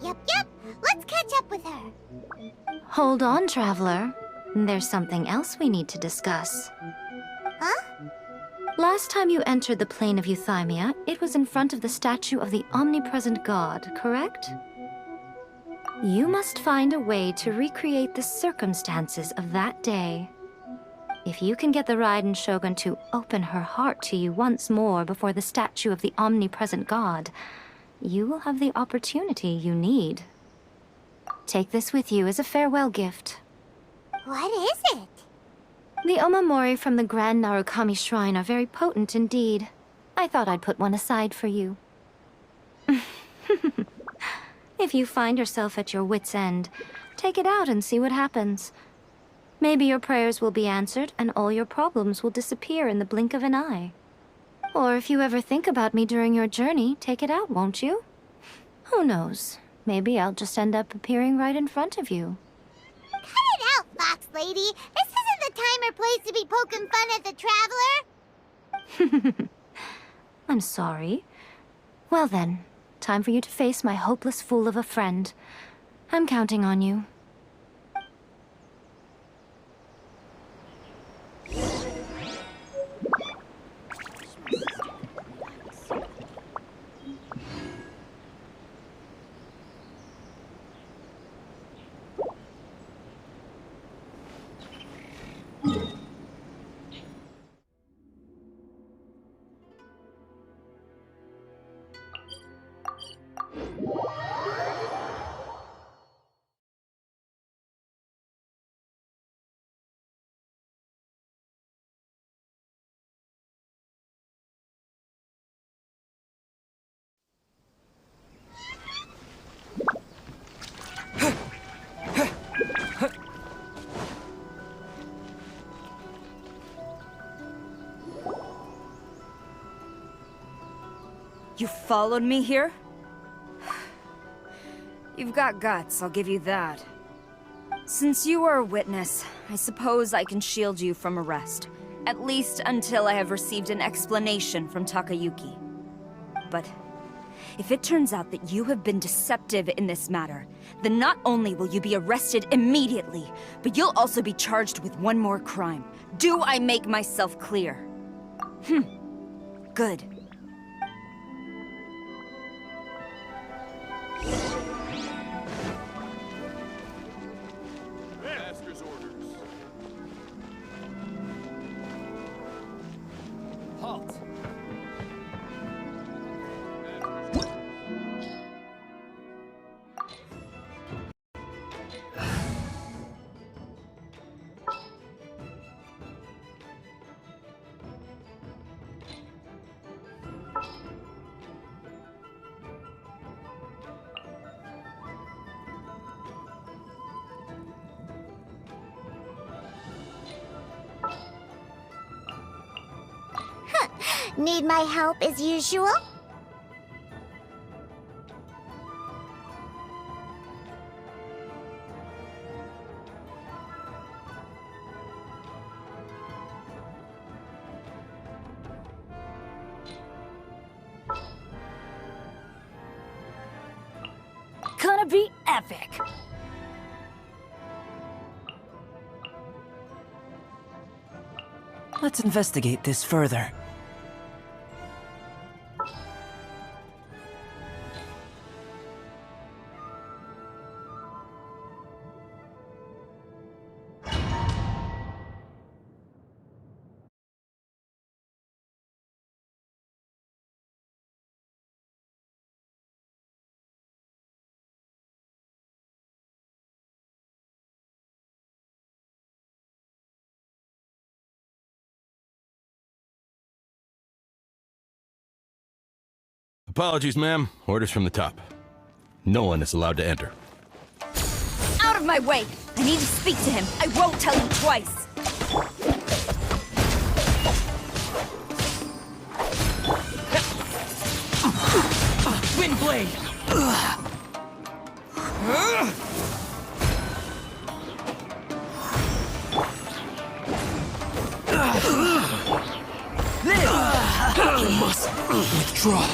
Yep. Let's catch up with her. Hold on, Traveler. There's something else we need to discuss. Huh? Last time you entered the plane of Euthymia, it was in front of the statue of the omnipresent god, correct? You must find a way to recreate the circumstances of that day. If you can get the Raiden Shogun to open her heart to you once more before the statue of the omnipresent god, you will have the opportunity you need. Take this with you as a farewell gift. What is it? The omamori from the Grand Narukami Shrine are very potent indeed. I thought I'd put one aside for you. If you find yourself at your wit's end, take it out and see what happens. Maybe your prayers will be answered and all your problems will disappear in the blink of an eye. Or if you ever think about me during your journey, take it out, won't you? Who knows? Maybe I'll just end up appearing right in front of you. Cut it out, Fox Lady. This isn't the time or place to be poking fun at the Traveler. I'm sorry. Well then, time for you to face my hopeless fool of a friend. I'm counting on you. You followed me here? You've got guts, I'll give you that. Since you are a witness, I suppose I can shield you from arrest. At least until I have received an explanation from Takayuki. But If it turns out that you have been deceptive in this matter, then not only will you be arrested immediately, but you'll also be charged with one more crime. Do I make myself clear? Good. Master's orders. Halt. Need my help as usual? Gonna be epic! Let's investigate this further. Apologies, ma'am. Orders from the top. No one is allowed to enter. Out of my way! I need to speak to him. I won't tell you twice. Wind blade! You must withdraw.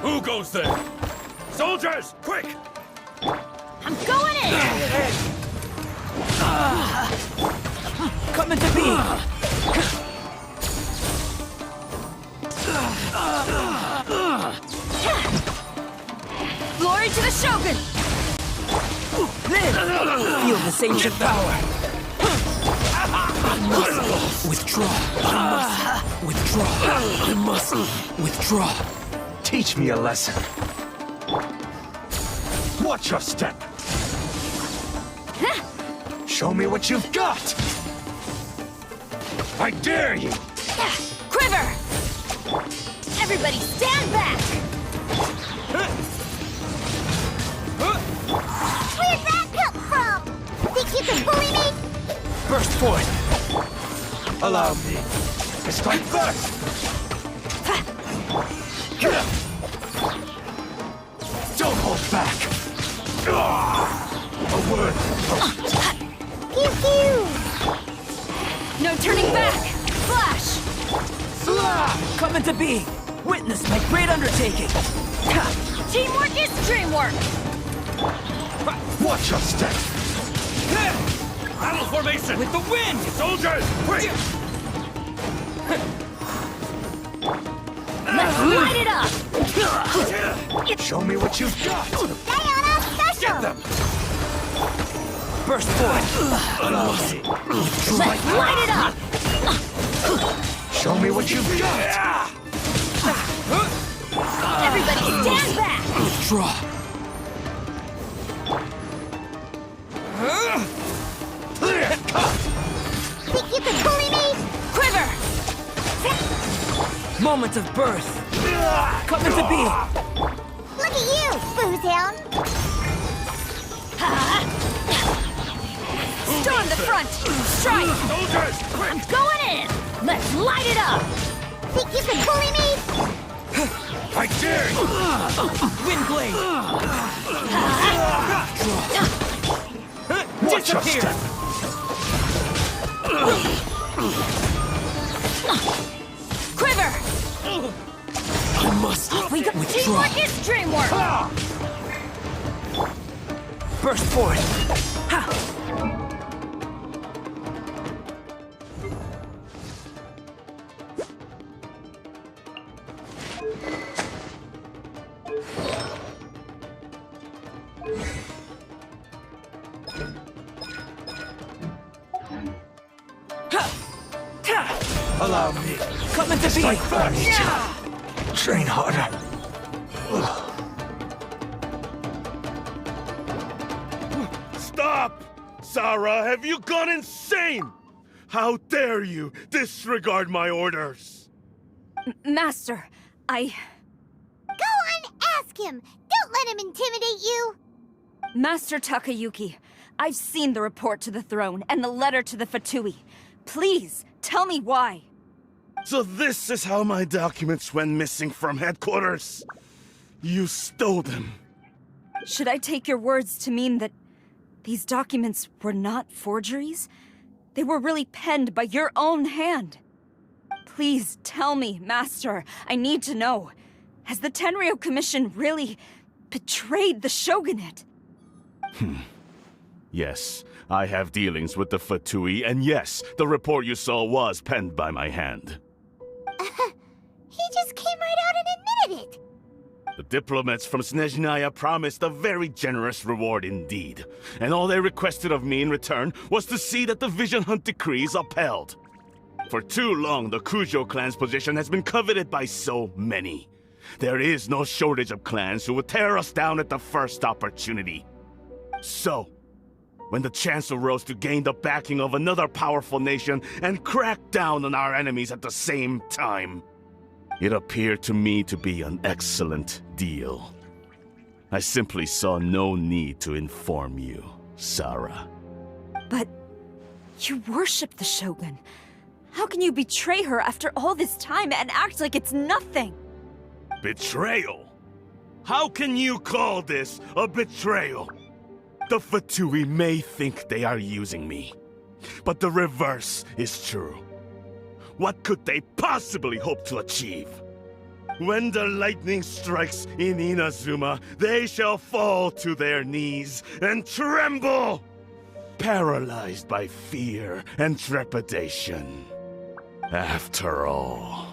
Who goes there? Soldiers, quick! I'm going in! Come into being! Glory to the Shogun! Live! Feel the same power! I must withdraw. I must withdraw. I must withdraw. Teach me a lesson. Watch your step. Show me what you've got. I dare you. Quiver! Everybody stand back! Where'd that come from? Think you can bully me? Burst forth. Allow me to strike first. Don't hold back. A word. Pew pew! No turning back! Flash! Come into being. Witness my great undertaking. Teamwork is dreamwork! Watch your step. Battle formation! With the wind! Soldiers, quick! Let's light it up! Show me what you've got. Diana special! Burst forth. Let's light it up! Show me what you've got. Everybody stand back! Withdraw. Think you can bully me? Quiver! Moment of birth. Come into being. Look at you, Boozhound! Storm the front! Strike! Soldiers, quick! I'm going in! Let's light it up! Think you can bully me? I dare you! Wind blade. Watch your Disappear. step. Quiver! I must We got withdraw. teamwork is dreamwork! Burst forth. Ha! Allow me. Come into being. Strike first. Train harder. Stop! Sarah, have you gone insane? How dare you disregard my orders? Master, Go on, ask him. Don't let him intimidate you. Master Takayuki, I've seen the report to the throne and the letter to the Fatui. Please, tell me why. So this is how my documents went missing from headquarters. You stole them. Should I take your words to mean that these documents were not forgeries? They were really penned by your own hand. Please tell me, Master. I need to know. Has the Tenryou Commission really betrayed the shogunate? Yes, I have dealings with the Fatui, and yes, the report you saw was penned by my hand. He just came right out and admitted it. The diplomats from Snezhnaya promised a very generous reward indeed, and all they requested of me in return was to see that the Vision Hunt decree is upheld. For too long, the Kujo clan's position has been coveted by so many. There is no shortage of clans who would tear us down at the first opportunity. So, when the chance arose to gain the backing of another powerful nation and crack down on our enemies at the same time, it appeared to me to be an excellent deal. I simply saw no need to inform you, Sarah. But you worship the Shogun. How can you betray her after all this time and act like it's nothing? Betrayal? How can you call this a betrayal? The Fatui may think they are using me, but the reverse is true. What could they possibly hope to achieve? When the lightning strikes in Inazuma, they shall fall to their knees and tremble, paralyzed by fear and trepidation. After all,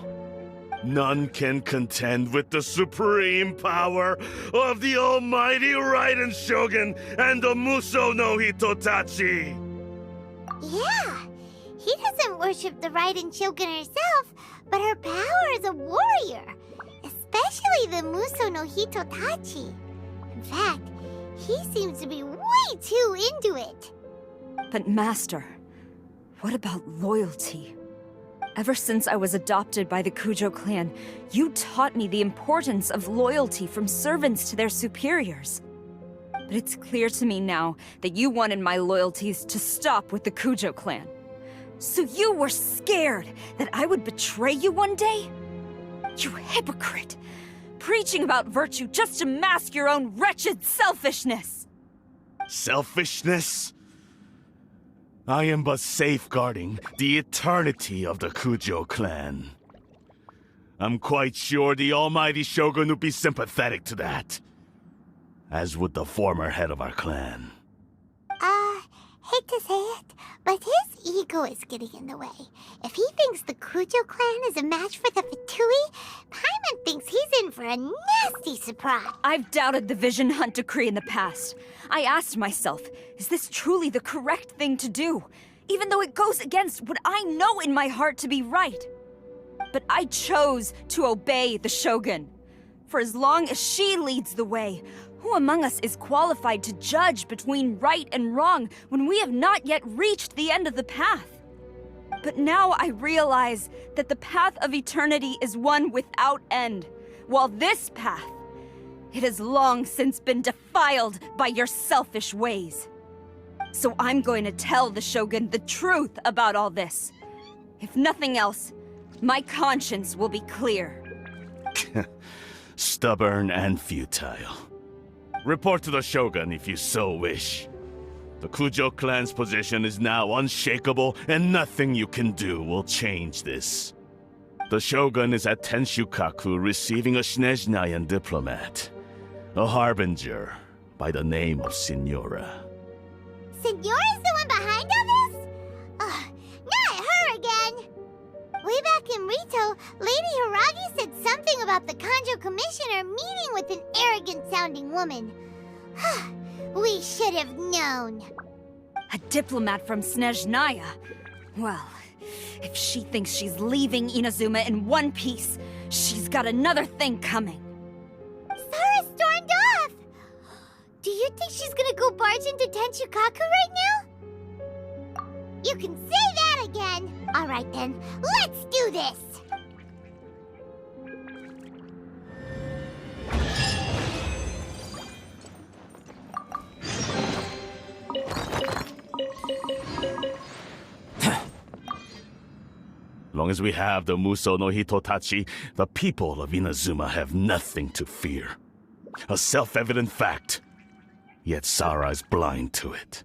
none can contend with the supreme power of the almighty Raiden Shogun and the Muso no Hitotachi! Yeah, he doesn't worship the Raiden Shogun herself, but her power as a warrior, especially the Muso no Hitotachi. In fact, he seems to be way too into it. But Master, what about loyalty? Ever since I was adopted by the Kujo clan, you taught me the importance of loyalty from servants to their superiors. But it's clear to me now that you wanted my loyalties to stop with the Kujo clan. So you were scared that I would betray you one day? You hypocrite! Preaching about virtue just to mask your own wretched selfishness! Selfishness? I am but safeguarding the eternity of the Kujo clan. I'm quite sure the almighty Shogun would be sympathetic to that. As would the former head of our clan. Hate to say it, but his ego is getting in the way. If he thinks the Kujo clan is a match for the Fatui, Paimon thinks he's in for a nasty surprise. I've doubted the Vision Hunt decree in the past. I asked myself, is this truly the correct thing to do? Even though it goes against what I know in my heart to be right. But I chose to obey the Shogun. For as long as she leads the way, who among us is qualified to judge between right and wrong when we have not yet reached the end of the path? But now I realize that the path of eternity is one without end, while this path, it has long since been defiled by your selfish ways. So I'm going to tell the Shogun the truth about all this. If nothing else, my conscience will be clear. Stubborn and futile. Report to the Shogun if you so wish. The Kujo clan's position is now unshakable, and nothing you can do will change this. The Shogun is at Tenshukaku receiving a Snezhnayan diplomat. A harbinger by the name of Signora. Signora's the one behind all this? Not her again! Way back in Rito, Lady Hiragi said something about the Kanjo Commissioner meeting with an arrogant-sounding woman. We should have known. A diplomat from Snezhnaya? Well, if she thinks she's leaving Inazuma in one piece, she's got another thing coming. Sara stormed off! Do you think she's gonna go barge into Tenshukaku right now? You can say that again! Alright then, let's do this! Long as we have the Muso no Hitotachi, the people of Inazuma have nothing to fear. A self-evident fact. Yet Sara is blind to it.